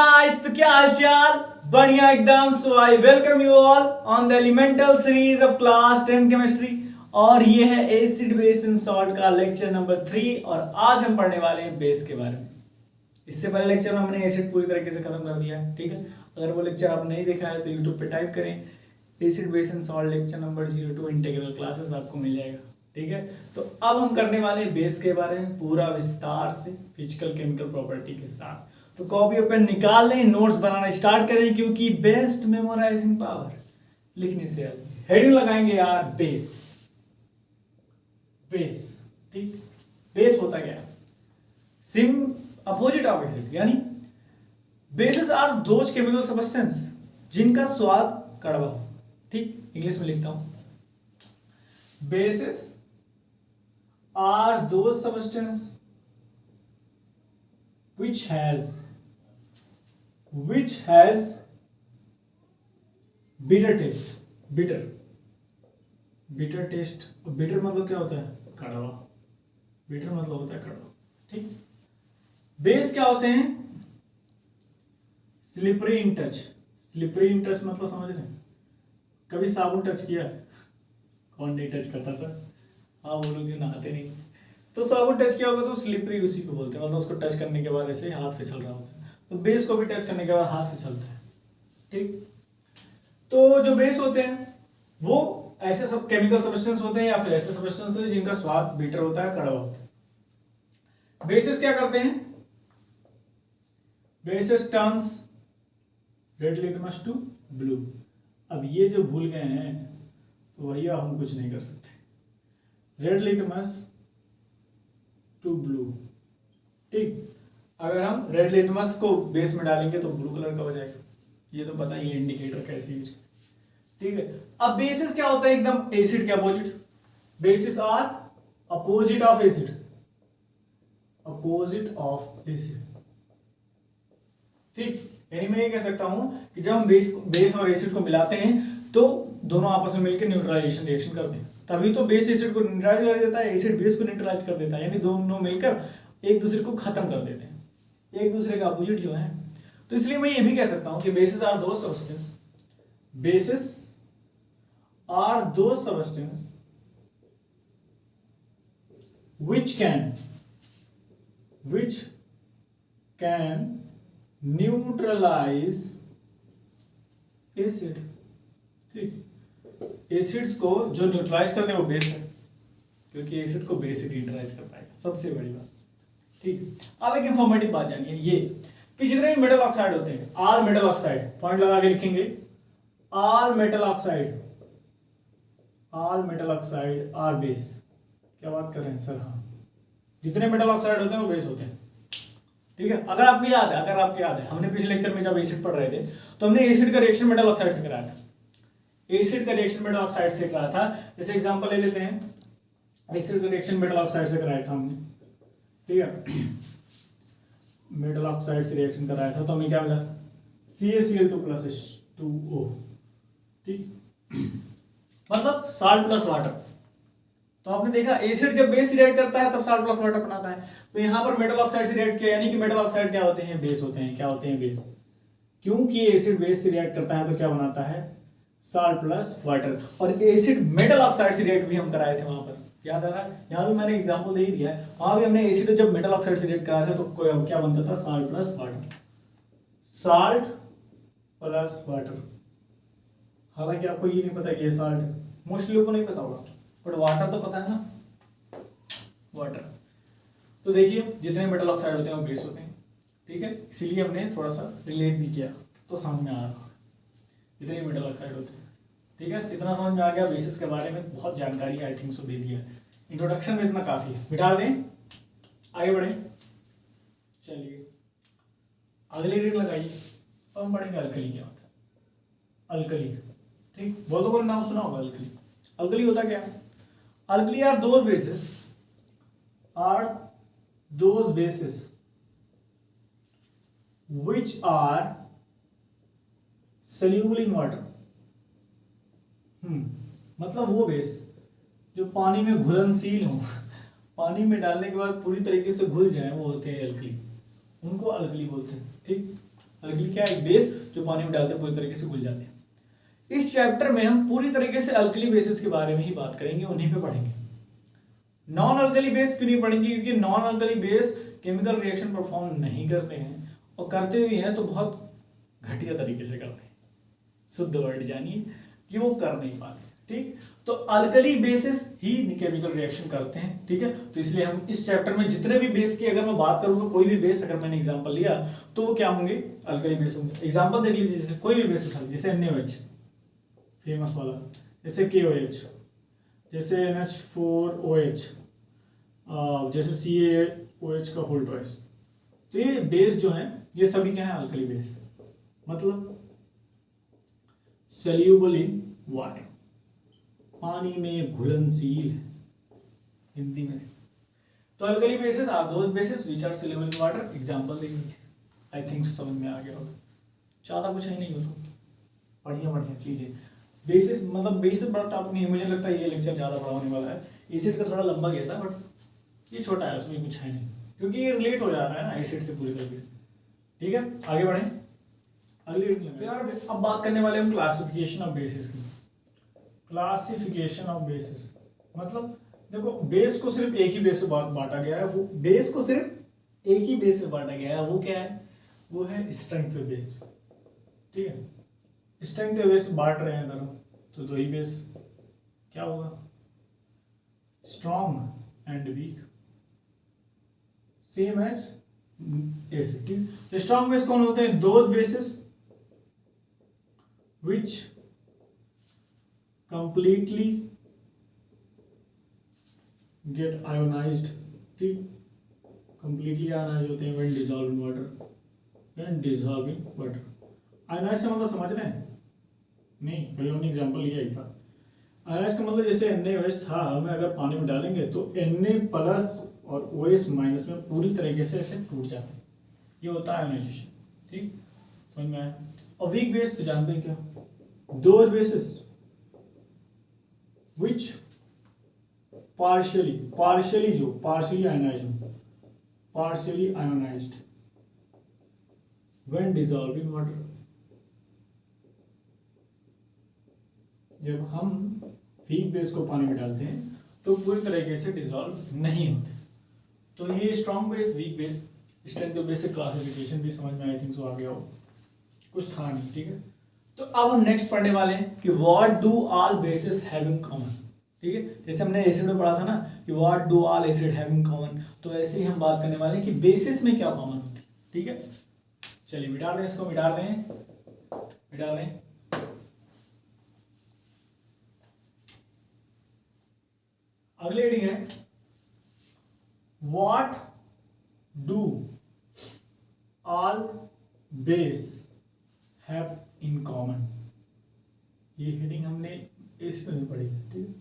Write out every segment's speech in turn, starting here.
Guys, तो क्या हालचाल? बढ़िया एकदम। So I welcome you all on the elemental series of class 10 chemistry. और ये है एसिड बेस इन सॉल्ट का लेक्चर नंबर 3 और आज हम पढ़ने वाले हैं बेस के बारे में। इससे पहले लेक्चर में हमने एसिड पूरी तरीके से खत्म कर दिया है, ठीक है। अगर वो लेक्चर आप नहीं देखा है तो यूट्यूब पे टाइप करें acid base in salt lecture number 02 integral classes, आपको मिल जाएगा, ठीक है। तो अब हम करने वाले हैं बेस के बारे में पूरा विस्तार से फिजिकल केमिकल प्रॉपर्टी के साथ। तो कॉपी और पेन निकाल लें, नोट्स बनाना स्टार्ट करें, क्योंकि बेस्ट मेमोराइजिंग पावर लिखने से हेडिंग लगाएंगे यार बेस। बेस, ठीक। बेस होता क्या है? सिम अपोजिट ऑफ एसिड, यानी bases are those chemical substance जिनका स्वाद कड़वा हो, ठीक। इंग्लिश में लिखता हूं, bases are those substance which has bitter taste। bitter taste। bitter मतलब क्या होता है? कड़वा। bitter मतलब होता है कड़वा, ठीक। बेस क्या होते हैं? Slippery in touch. Slippery in touch मतलब समझ रहे हैं? कभी साबुन टच किया है? कौन नहीं टच करता सर? हाँ, वो लोग जो नहाते नहीं। तो साबुन टच किया होगा तो स्लिपरी उसी को बोलते हैं, मतलब उसको टच करने के बाद ऐसे हाथ फिसल रहा होता है। तो बेस को भी टच करने के बाद हाथ फिसलता है, ठीक। तो जो बेस होते हैं वो ऐसे सब केमिकल सब्सटेंस होते हैं या फिर ऐसे सब्सटेंस होते हैं जिनका स्वाद बीटर होता है, कड़वा होता है। बेसिस क्या करते हैं? Bases turns red litmus to blue. अब ये जो भूल गए हैं तो भैया हम कुछ नहीं कर सकते। रेड लिटमस टू ब्लू, ठीक। अगर हम रेड लिटमस को बेस में डालेंगे तो ब्लू कलर का हो जाएगा। ये तो पता ही है इंडिकेटर कैसे यूज, ठीक है। अब बेसिस क्या होता है? एकदम एसिड के opposite. Bases are opposite of acid. Opposite of acid, ठीक। यानी मैं ये कह सकता हूं कि जब हम बेस और एसिड को मिलाते हैं तो दोनों आपस में मिलकर न्यूट्रलाइजेशन रिएक्शन करते हैं, तभी तो बेस एसिड को न्यूट्रलाइज कर देता है, एसिड बेस को न्यूट्रलाइज कर देता है, यानी दोनों मिलकर एक दूसरे को खत्म कर देते हैं, एक दूसरे का अपोजिट जो है। तो इसलिए मैं ये भी कह सकता हूं कि बेसिस आर दो सब्सटेंस। बेसिस आर दो substance which can neutralize acid, ठीक। एसिड्स को जो न्यूट्रलाइज कर दे वो बेस है, क्योंकि एसिड को बेस ही न्यूट्रलाइज कर पाएगा, सबसे बड़ी बात, ठीक। अब एक इंफॉर्मेटिव बात जानिए, ये कि जितने भी मेटल ऑक्साइड होते हैं, ऑल मेटल ऑक्साइड, पॉइंट लगा के लिखेंगे, all metal oxide are base. क्या बात कर रहे हैं सर? हाँ, जितने मेटल ऑक्साइड होते हैं वो बेस होते हैं, ठीक है। अगर आपको याद है हमने पिछले लेक्चर में जब एसिड पढ़ रहे थे तो हमने एसिड का रिएक्शन मेटल ऑक्साइड से कराया था। एसिड का रिएक्शन मेटल ऑक्साइड से कराया था। जैसे एग्जांपल ले लेते हैं, एसिड का रिएक्शन मेटल ऑक्साइड से कराया था हमने, ठीक है। मेटल ऑक्साइड से रिएक्शन कराया था तो हमें क्या मिला? CaCl2 + H2O, ठीक। मतलब साल्ट प्लस वाटर। तो आपने देखा एसिड जब बेस रिएक्ट करता है तब साल्ट प्लस वाटर बनाता है। तो यहाँ पर मेटल ऑक्साइड से रिएक्ट किया, यानी कि मेटल ऑक्साइड क्या होते हैं? बेस होते हैं। क्या होते हैं? बेस। क्योंकि एसिड बेस से रिएक्ट करता है तो क्या बनाता है? Salt plus water. और एसिड मेटल ऑक्साइड से रिएक्ट भी हम कराए थे वहां पर, याद आ रहा है? यहाँ भी मैंने एग्जांपल दे ही दिया है, वहां भी हमने एसिड जब मेटल ऑक्साइड से रिएक्ट कराया था तो क्या बनता था? Salt plus water. Salt plus water. हालांकि आपको ये नहीं पता कि ये साल्ट है, मोस्टली लोगों को नहीं पता होगा, बट वाटर तो पता है ना, वाटर। तो देखिए जितने मेटल ऑक्साइड होते हैं वो बेस होते हैं, ठीक है। इसीलिए हमने थोड़ा सा रिलेट भी किया तो समझ में आ रहा, जितने मेटल ऑक्साइड होते हैं, ठीक है। इतना समझ में आ गया। बेसिस के बारे में बहुत जानकारी आई थिंक सो दे दिया, इंट्रोडक्शन में इतना काफी है। मिटा दें, आगे बढ़े। चलिए अगली रीडिंग लगाइए और हम पढ़ेंगे अल्कली क्या होता है। अल्कली, ठीक। बहुत लोगों ने नाम सुना होगा अल्कली। अल्कली होता क्या है? Alkali are those bases which are soluble in water। मतलब वो बेस जो पानी में घुलनशील हो, पानी में डालने के बाद पूरी तरीके से घुल जाए, वो होते हैं अल्कली, उनको अल्कली बोलते हैं, ठीक। अल्कली क्या है? एक बेस जो पानी में डालते हैं पूरी तरीके से घुल जाते हैं। इस चैप्टर में हम पूरी तरीके से अल्कली बेसिस के बारे में ही बात करेंगे, उन्हीं पे पढ़ेंगे। नॉन अल्कली बेस क्यों नहीं पढ़ेंगे? क्योंकि non alkali base chemical reaction perform नहीं करते हैं, और करते भी हैं तो बहुत घटिया तरीके से करते हैं। शुद्ध वर्ड जानिए कि वो कर नहीं पाते। ठीक, तो अल्कली बेसिस ही केमिकल रिएक्शन करते हैं। ठीक है, तो इसलिए हम इस चैप्टर में जितने भी बेस की अगर मैं बात करूँ तो कोई भी बेस अगर मैंने एग्जांपल लिया तो वो क्या होंगे? अल्कली बेस होंगे। एग्जांपल देख लीजिए, जैसे कोई भी बेस उठा लीजिए, जैसे NaOH फेमस वाला, जैसे KOH, जैसे NH4OH, जैसे CaOH का होल ट्वाइस। तो ये बेस जो है ये सभी क्या है? अल्कली बेस, मतलब सॉल्यूबल इन वाटर, पानी में घुलनशील है हिंदी में। तो alkali bases are those bases which are soluble in water. Example देंगे, आई थिंक समझ में आ गया होगा। ज़्यादा कुछ है नहीं, हो तो बढ़िया चीज़ें बेसिस, मतलब बेसिस बड़ा टॉपिक नहीं है। मुझे लगता है ये लेक्चर ज़्यादा बड़ा होने वाला है। एसिड का थोड़ा लंबा गया था, बट ये छोटा है, उसमें कुछ है नहीं, क्योंकि ये रिलेट हो जा रहा है ना एसिड से पूरी तरीके से। ठीक है, आगे बढ़ें। अगली तो यार अब बात करने वाले हम क्लासिफिकेशन ऑफ बेसिस की। क्लासिफिकेशन ऑफ बेसिस मतलब देखो, बेस को सिर्फ एक ही बेस से बांटा गया है। वो बेस को सिर्फ एक ही बेस से बांटा गया है, वो क्या है? वो है स्ट्रेंथ पे बेस। ठीक है, स्ट्रेंथ पे बेस बांट रहे हैं अगर हम, तो दो ही बेस क्या होगा? Strong and weak, same as acid. ठीक, तो स्ट्रॉन्ग बेस कौन होते हैं? Those bases which completely get ionized। ठीक, completely ionized होते हैं when dissolved in water, when dissolved in water। ionized से मतलब समझ रहे हैं? नहीं भाई, हमने एग्जांपल लिया ही था। ionized का मतलब जैसे NaOH था, हमें अगर पानी में डालेंगे तो Na प्लस और OH माइनस में पूरी तरीके से ऐसे टूट जाते हैं, ये होता है आयोनाइजेशन। ठीक, समझ में आया? और वीक बेस तो जानते हैं क्या? Those bases which partially ionized when dissolved in water। जब हम वीक बेस को पानी में डालते हैं तो पूरी तरीके से डिसॉल्व नहीं होते। तो ये strong base, weak base, strength of basic classification भी समझ में आई थिंक सो आ गया हो, कुछ था नहीं। ठीक है, तो अब हम नेक्स्ट पढ़ने वाले हैं कि what do all basis have in common. ठीक है, जैसे हमने एसिड में पढ़ा था ना कि what do all acid have in common, तो ऐसे ही हम बात करने वाले हैं कि बेसिस में क्या कॉमन होती है। ठीक है, चलिए मिटा दें इसको, मिटा दें। अगली हेडिंग है what do all base have in common. ये हेडिंग हमने एसिड में पढ़ी है। ठीक है,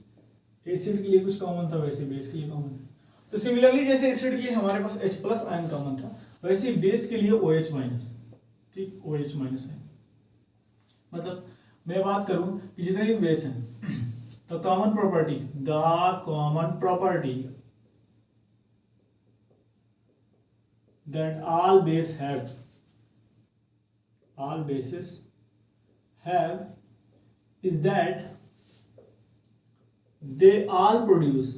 एसिड के लिए कुछ कॉमन था, वैसे बेस के लिए कॉमन है। तो सिमिलरली जैसे एसिड के लिए हमारे पास H+ आयन कॉमन था, वैसे बेस के लिए OH-। ठीक, OH- है। मतलब मैं बात करूं कि जितने भी बेस हैं तो common property that all bases have is that they all produces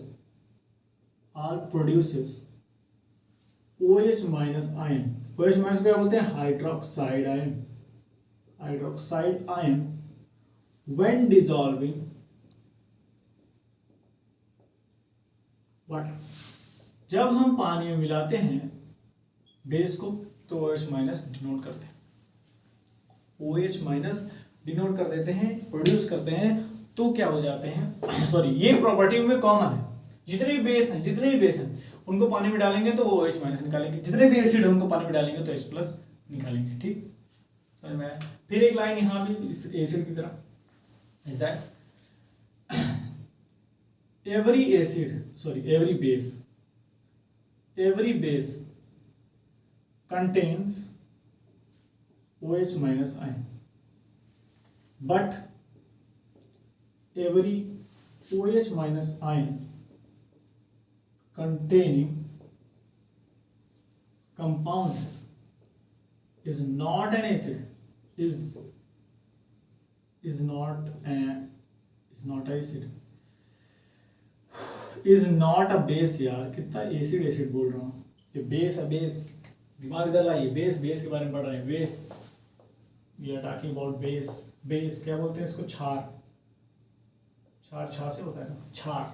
OH- ion। OH- क्या बोलते हैं? Hydroxide ion when dissolving water. जब हम पानी में मिलाते हैं बेस को तो OH- डिनोट करते हैं, OH- डिनोट कर देते हैं, प्रोड्यूस करते हैं, तो क्या हो जाते हैं? सॉरी, ये प्रॉपर्टी में कॉमन है। जितने भी बेस हैं उनको पानी में डालेंगे तो वो OH- निकालेंगे, जितने भी एसिड है उनको पानी में डालेंगे तो H+ निकालेंगे। ठीक, समझ में आया? फिर एक लाइन यहाँ भी इस एसिड की तरह, is that every base contains OH- ion, but every OH- ion containing compound is not an acid, is not an is not a acid, is not a base। यार कितना एसिड एसिड बोल रहा हूँ, ये base है, base दिमाग इधर लाइए, बेस बेस के बारे में पढ़ रहे हैं, base, we are talking about base. Base क्या बोलते हैं इसको, क्षार, क्षार छा से होता है ना, क्षार,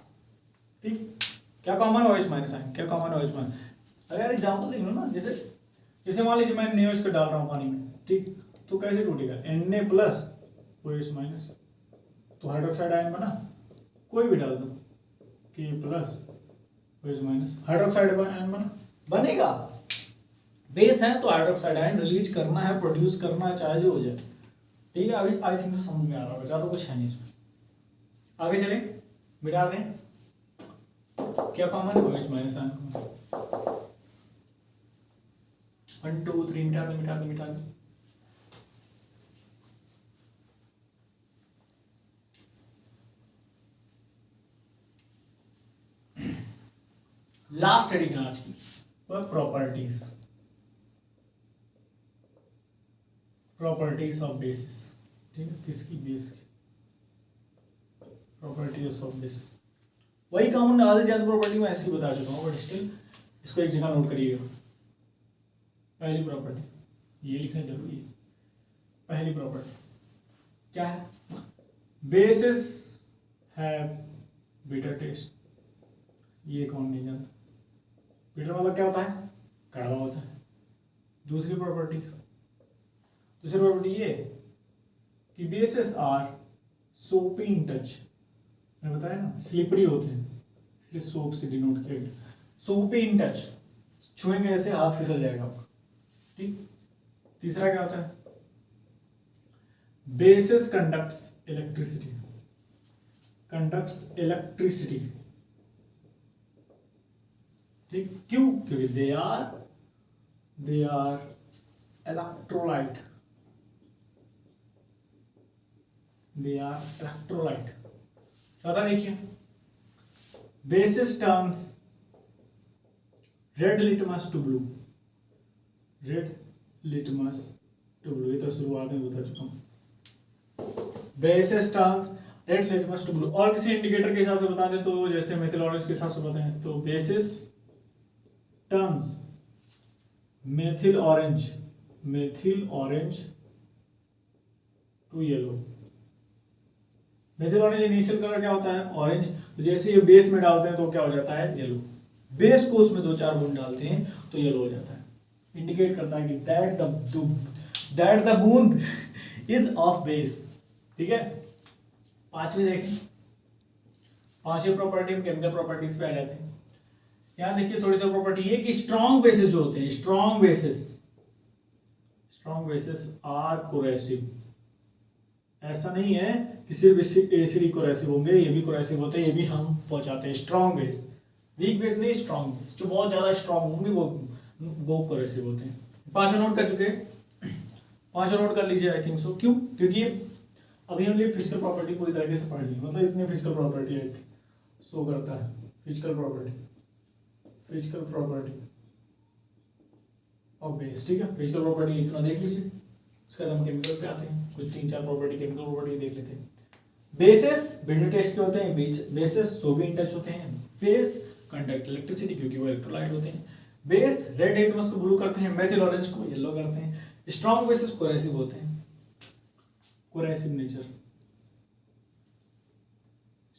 ठीक। क्या कॉमन है OH माइनस आयन, क्या कॉमन है OH माइनस। अरे यार एग्जाम्पल देख लो ना, जैसे जैसे मान लीजिए मैं NaOH को डाल रहा हूँ पानी में, ठीक, तो कैसे टूटेगा, Na प्लस OH माइनस, तो हाइड्रोक्साइड आयन बना, कोई भी डाल दो, K plus OH minus, hydroxide ion बनेगा। बेस है तो हाइड्रोक्साइड आयन रिलीज करना है, प्रोड्यूस करना है, चाहे जो हो जाए, ठीक है। अभी आई थिंक तो समझ में आ रहा होगा, ज़्यादा कुछ है नहीं इसमें। आगे चलें, मिटा दें, क्या कॉमन है OH माइनस आयन, 1 2 3 मिटा दें, मिटा दें, मिटा दें। लास्ट हेडिंग आज की वह प्रॉपर्टीज, प्रॉपर्टीज ऑफ बेसिस, ठीक है, किसकी, बेस की, प्रॉपर्टीज ऑफ बेसिस। वही कॉमन आधे ज्यादा प्रॉपर्टी मैं ऐसे ही बता चुका हूँ, बट स्टिल इसको एक जगह नोट करिएगा। पहली प्रॉपर्टी, ये लिखना जरूरी है, पहली प्रॉपर्टी क्या है, बेसिस हैव बिटर टेस्ट। ये कौन नहीं जानता, बिटर मतलब क्या होता है, कड़वा होता है। दूसरी प्रॉपर्टी, दूसरी प्रॉपर्टी ये कि बेसिस आर सोपी इन टच, मैंने बताया ना स्लिपरी होते हैं, इसलिए सोप से डिनोट किया गया, सोपी इन टच, छुएंगे ऐसे हाथ फिसल जाएगा आपका, ठीक। तीसरा क्या होता है, bases conducts electricity, conducts electricity, ठीक। क्यों, क्योंकि they are electrolyte, they are electrolyte. चौथा देखिए, bases turns red litmus to blue, red litmus to blue, ये तो शुरुआत में बता चुका हूं। Bases turns red litmus to blue, और किसी इंडिकेटर के हिसाब से बता दें तो जैसे मेथिल ऑरेंज के हिसाब से बताएं तो bases turns methyl orange to yellow. Methyl orange initial colour क्या होता है, ऑरेंज, तो जैसे ये बेस में डालते हैं तो क्या हो जाता है, येलो। बेस को उसमें 2-4 बूंद डालते हैं तो येलो हो जाता है, इंडिकेट करता है कि दैट द बूंद इज ऑफ बेस, ठीक है। पांचवी देखें, पांचवी प्रॉपर्टी हम केमिकल प्रॉपर्टीज पे आ जाते हैं। यहाँ देखिए थोड़ी सी प्रॉपर्टी ये कि स्ट्रॉन्ग बेसिस जो होते हैं, स्ट्रॉन्ग बेसिस आर कोरेसिव। ऐसा नहीं है कि सिर्फ एसिड ही कोरेसिव होंगे, ये भी कोरेसिव होते हैं, ये भी हम पहुंचाते हैं। स्ट्रॉन्ग बेस, वीक बेस नहीं, स्ट्रॉन्ग बेस, जो बहुत ज्यादा स्ट्रॉन्ग होंगे वो कोरेसिव होते हैं। पांचों नोट कर चुके, पांचों नोट कर लीजिए आई थिंक सो। क्यों, क्योंकि अभी हमने फिजिकल प्रॉपर्टी पूरी तरीके से पढ़ ली, मतलब इतनी फिजिकल प्रॉपर्टी है शो करता है, फिजिकल प्रॉपर्टी ऑफ बेस, ठीक है। फिजिकल प्रॉपर्टी इतना देख लीजिए, उसके बाद हम केमिकल पे आते हैं, कुछ 3-4 प्रॉपर्टी केमिकल प्रॉपर्टी देख लेते हैं। बेसिस बिटर टेस्ट के होते हैं, बेसिस सोबी इन टच होते हैं, बेस कंडक्ट इलेक्ट्रिसिटी क्योंकि वो इलेक्ट्रोलाइट होते हैं, बेस रेड लिटमस को ब्लू करते हैं, मेथिल ऑरेंज को येलो करते हैं, स्ट्रॉन्ग बेसिस कोरेसिव होते हैं, corrosive nature.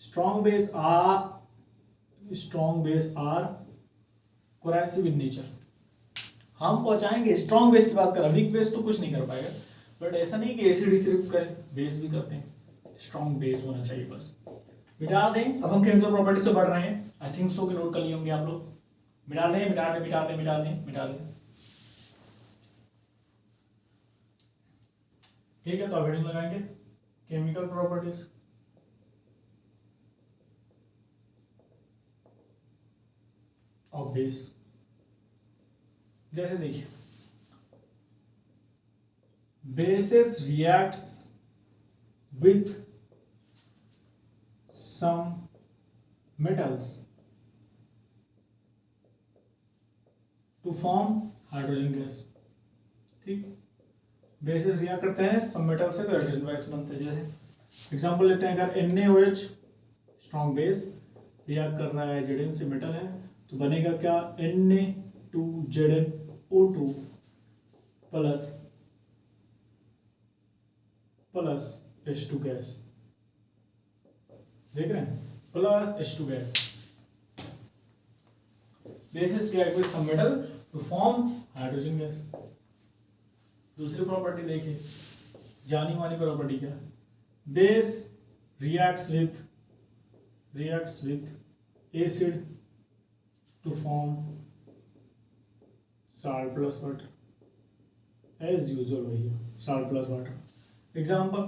Strong base are corrosive in nature. हम पहुंचाएंगे, स्ट्रॉन्ग बेस की बात कर रहा, वीक बेस तो कुछ नहीं कर पाएगा, बट ऐसा नहीं कि एसिड ही सिर्फ करें, बेस भी करते हैं, स्ट्रॉन्ग बेस होना चाहिए बस। मिटा दें, अब हम केमिकल प्रॉपर्टी से बढ़ रहे हैं, आई थिंक सो कि नोट कर लिए होंगे आप लोग। मिटा दें, ठीक है। तो अब हेडिंग लगाएंगे केमिकल प्रॉपर्टीज, ऑफ बेस। जैसे देखिए, bases reacts with some metals to form hydrogen gas, ठीक, बेसिस रिएक्ट करते हैं सब मेटल से तो हाइड्रोजन गैस बनते हैं। जैसे एग्जांपल लेते हैं, अगर NaOH स्ट्रॉन्ग बेस रिएक्ट कर रहा है Zn से मेटल है तो बनेगा क्या, Na2ZnO2 प्लस H2 गैस, देख रहे हैं, plus H2 gas. Bases react with some metal to form hydrogen gas. दूसरी प्रॉपर्टी देखिए, जानी मानी प्रॉपर्टी क्या, base reacts with acid to form salt plus water, as usual भैया salt प्लस वाटर। एग्जाम्पल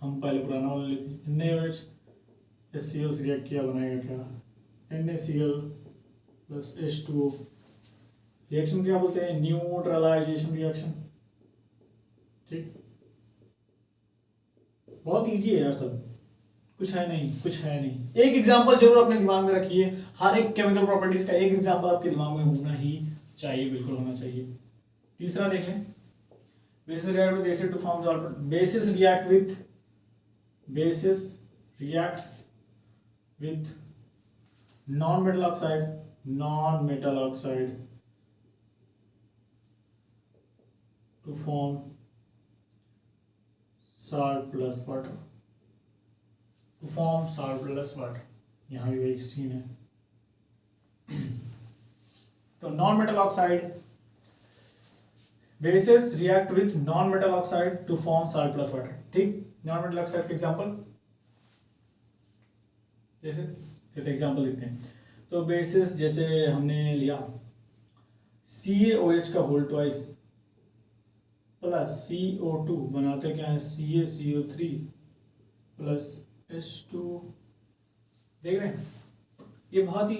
हम पहले पुराना वाला लिखते, NaOH HCl से रिएक्ट किया, बनाएगा क्या, NaCl प्लस H2O। रिएक्शन क्या बोलते हैं, न्यूट्रलाइजेशन रिएक्शन। ठीक, बहुत इजी है यार, सब कुछ है नहीं। एक एग्जांपल जरूर अपने दिमाग में रखिए, हर एक केमिकल प्रॉपर्टीज का एक एग्जांपल आपके दिमाग में होना ही चाहिए, बिल्कुल होना चाहिए। तीसरा देख लें, bases react with acid to form solvent. Bases reacts with non metal oxide to form salt plus water, यहाँ भी वही सीन है। तो non metal oxide, bases react with non metal oxide to form salt plus water. ठीक, non metal oxide के example, जैसे example लिखते हैं, तो बेसिस जैसे हमने लिया CaOH का होल ट्वाइस प्लस CO2 बनाते क्या है, CaCO3 प्लस H2। देख रहे हैं, ये बहुत ही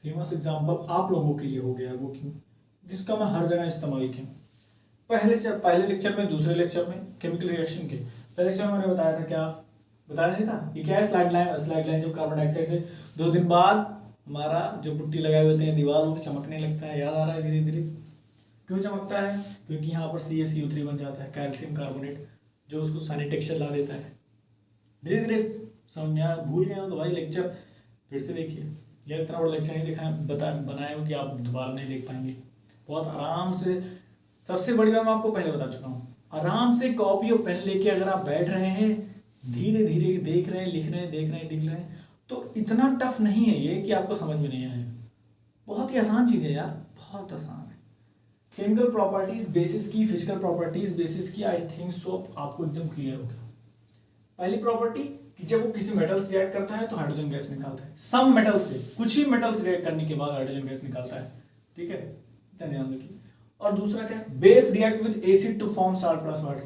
फेमस एग्जांपल आप लोगों के लिए हो गया। वो क्यों, जिसका मैं हर जगह इस्तेमाल किया, पहले लेक्चर में, दूसरे लेक्चर में केमिकल रिएक्शन के पहले लेक्चर में मैंने बताया था, क्या बताया नहीं था, ये क्या है, स्लाइड लाइन जो कार्बन डाइऑक्साइड से 2 दिन बाद हमारा जो पुट्टी लगाए होते हैं दीवार वो चमकने लगता है, याद आ रहा है धीरे धीरे। क्यों चमकता है, क्योंकि यहाँ पर CaCO3 बन जाता है, कैल्शियम कार्बोनेट, जो उसको सनी टेक्सचर ला देता है। धीरे धीरे समझ में आया, भूल गए हो तो भाई लेक्चर फिर से देखिए, ये इतना बड़ा लेक्चर नहीं बनाए हो कि आप दोबारा नहीं देख पाएंगे। बहुत आराम से, सबसे बड़ी बात मैं आपको पहले बता चुका हूँ, आराम से कॉपी और पेन लेके अगर आप बैठ रहे हैं, धीरे धीरे देख रहे हैं, लिख रहे हैं, देख रहे हैं, लिख रहे हैं, तो इतना टफ नहीं है ये कि आपको समझ में नहीं आए। बहुत ही आसान चीज़ है यार, बहुत आसान है। केमिकल प्रॉपर्टीज बेसिस की, फिजिकल प्रॉपर्टीज बेसिस की, आई थिंक सो आपको एकदम क्लियर हो गया। पहली प्रॉपर्टी कि जब वो किसी मेटल से रिएक्ट करता है तो हाइड्रोजन गैस निकालता है, सम मेटल से, कुछ ही मेटल से रिएक्ट करने के बाद हाइड्रोजन गैस निकालता है। ठीक है, इतना ध्यान रखिए। और दूसरा क्या, base react with acid to form salt plus water.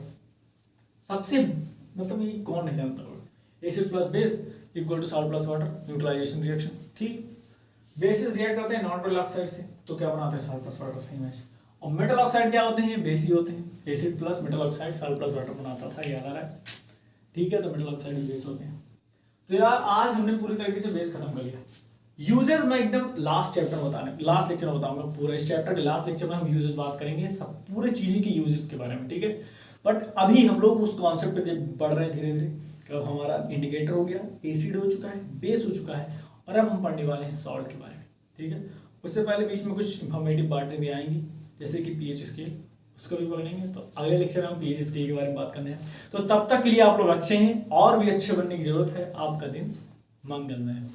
सबसे मतलब ये कौन नहीं जानता होगा, acid plus base equal to salt plus water, neutralization reaction. ठीक, बेसिस रिएक्ट करते हैं नॉन मेटल ऑक्साइड से तो क्या बनाते हैं, salt प्लस वाटर से मैच। और मेटल ऑक्साइड क्या होते हैं, बेस ही होते हैं, acid plus metal oxide salt plus water बनाता था, याद आ रहा है। ठीक है, तो मेटल ऑक्साइड भी बेस होते हैं। तो यार आज हमने पूरी तरीके से बेस खत्म कर लिया। यूजेस मैं एकदम लास्ट लेक्चर में बताऊंगा, पूरा इस चैप्टर के लास्ट लेक्चर में हम यूजेस बात करेंगे, सब पूरे चीजें की यूजेस के बारे में। ठीक है, बट अभी हम लोग उस कॉन्सेप्ट पे बढ़ रहे हैं धीरे धीरे। अब हमारा इंडिकेटर हो गया, एसिड हो चुका है, बेस हो चुका है, और अब हम पढ़ने वाले हैं सॉल्ट के बारे में। ठीक है, उससे पहले बीच में कुछ इंफॉर्मेटिव बातें भी आएंगी, जैसे कि पीएच स्केल, उसको भी पढ़ेंगे। तो अगले लेक्चर में हम पीएच स्केल के बारे में बात करने हैं। तो तब तक के लिए आप लोग अच्छे हैं, और भी अच्छे बनने की जरूरत है। आपका दिन मंगलमय हो।